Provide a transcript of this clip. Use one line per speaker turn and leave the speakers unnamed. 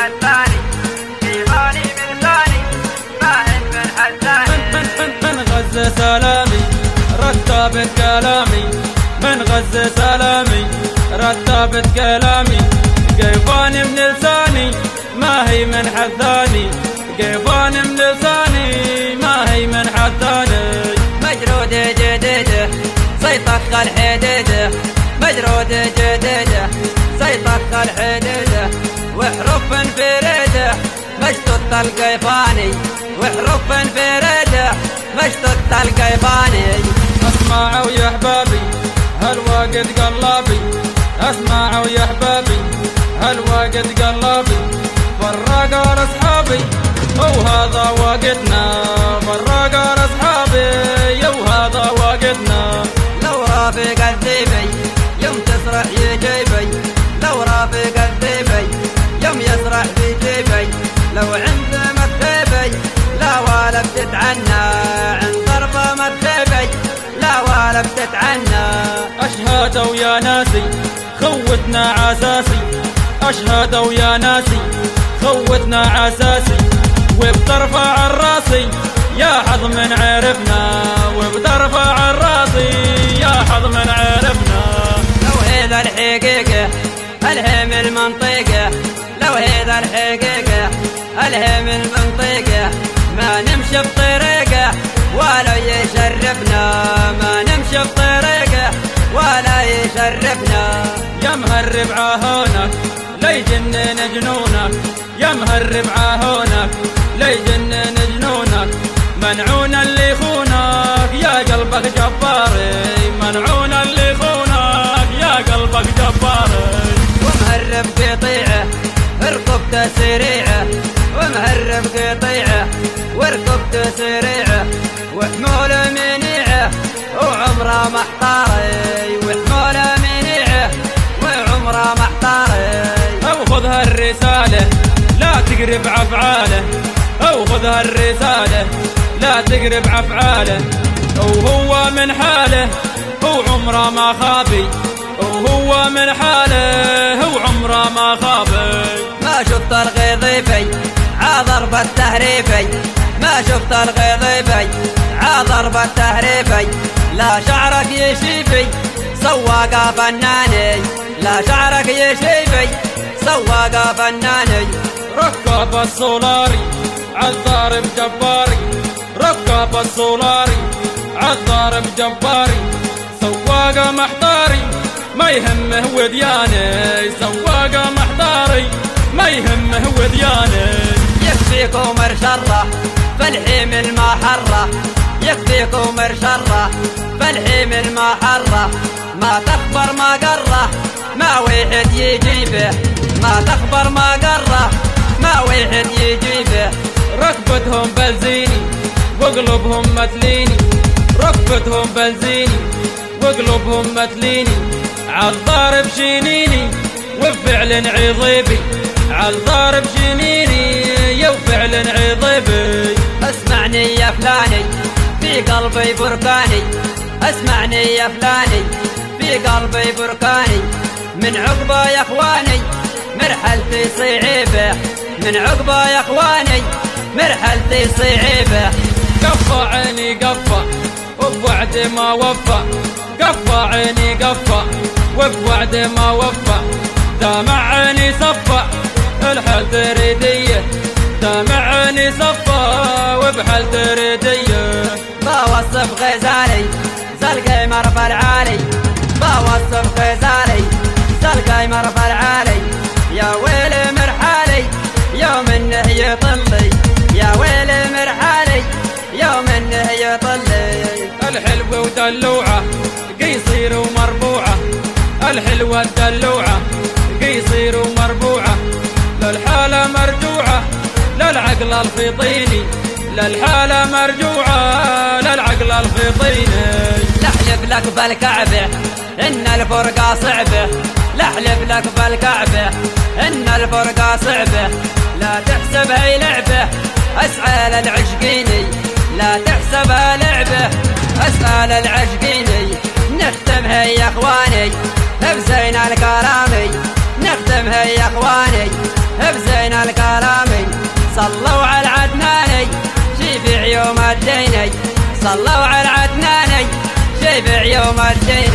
حزاني جيباني من ثاني فاهم من حزاني
من غزة سلامي رتبت كلامي من غزة سلامي رتبت كلامي جيباني من لساني ما هي من حزاني جيباني من لساني ما هي من حزاني
مجرود جديده سيطخ الحديده مجرود جديده سيطخ الحديده وحروف فريده مشتت القيفاني وحروف فريده مشتت القيفاني
اسمعوا يا احبابي هالوقت قلبي اسمعوا يا احبابي هالوقت قلبي فرق اصحابي وهذا وقتنا فرق اصحابي وهذا وقتنا
لو رافق الذيبي يوم تسرح يجيبي لو رافق الذيبي يوم يسرح بجيبي لو عند مكتبي لا ولا بتتعنى عند ضربة مكتبي لا ولا بتتعنى
اشهدوا يا ناسي خوتنا عساسي اشهدوا يا ناسي خوتنا عساسي وبترفع الراسي يا حظ من عرفنا وبترفع الراسي يا حظ من عرفنا
لو هذا الحقيقة ألهم المنطقة لو هذا الحقيقة ألهم المنطقة ما نمشي بطريقة ولا يشرفنا ما نمشي بطريقة ولا يشرفنا
يا مهرب عهونك ليجنن جنونك يا مهرب عهونك ليجنن جنونك منعون اللي يخونك يا قلبك جباري منعون اللي يخونك يا قلبك جباري
ومهرب قطيعه ركبته سريعه ومهرب قطيعه وركبته سريعه وحموله منيعه وعمره محطاري وحموله منيعه وعمره محطاري
او خذها الرساله لا تقرب افعاله او خذها الرساله لا تقرب افعاله وهو من حاله هو عمره ما خابي وهو من حاله هو عمره ما خابي
ما شفت الغضيفي عضرب التهريفي ما شفت الغضيفي عضرب التهريفي لا شعرك يشيفي سواق فناني لا شعرك يشيفي سواق فناني
ركب السولاري عالضارب جباري ركب السولاري عالضارب جباري سواق محضاري ما يهمه ودياني سواق محضاري ما يهمه ودياني
يكفيكم مرشرة فالحيم المحرة يكفيكم مرشرة فالحيم المحرة ما تخبر ما قره ما واحد يجيبه ما تخبر ما قره ما واحد يجيبه
ركبتهم بنزيني وقلوبهم متليني ركبتهم بنزيني وقلوبهم متليني عالضارب شنيني وفعل عضيبي عالضارب شنيني وفعل عضيبي
اسمعني يا فلاني في قلبي بركاني اسمعني يا فلاني في قلبي بركاني من عقبه يا اخواني مرحلتي صعيبه من عقبه يا اخواني مرحلتي صعيبه
قفى عيني قفى وبوعد ما وفى قفى عيني قفى وبوعد ما وفى دمع عيني صفى الحال تريديه دمع عيني صفى وبحال تريديه
بوصف غزالي زلقي مرفى العالي بوصف غزالي زلقي مرفى العالي يا ويلي مرحالي يوم انه يطلي يا ويلي مرحالي يوم انه يطلي
الحلوة ودلوعة قيصير ومربوعة الحلوة الدلوعة قيصير ومربوعة للحالة مرجوعة للعقل الفطيني للحالة مرجوعة للعقل الفطيني
لحلف لك بالكعبة إن الفرقة صعبة لحلف لك بالكعبة إن الفرقة صعبة لا تحسبها لعبة أسعى للعشقيني لا تحسبها لعبة أسعى للعشقيني نختمها يا إخواني بزين الكرامي نختمها يا إخواني بزين بين الكلامي صلوا على العدناني شفيع يوم الديني صلوا على العدناني شفيع يوم الدين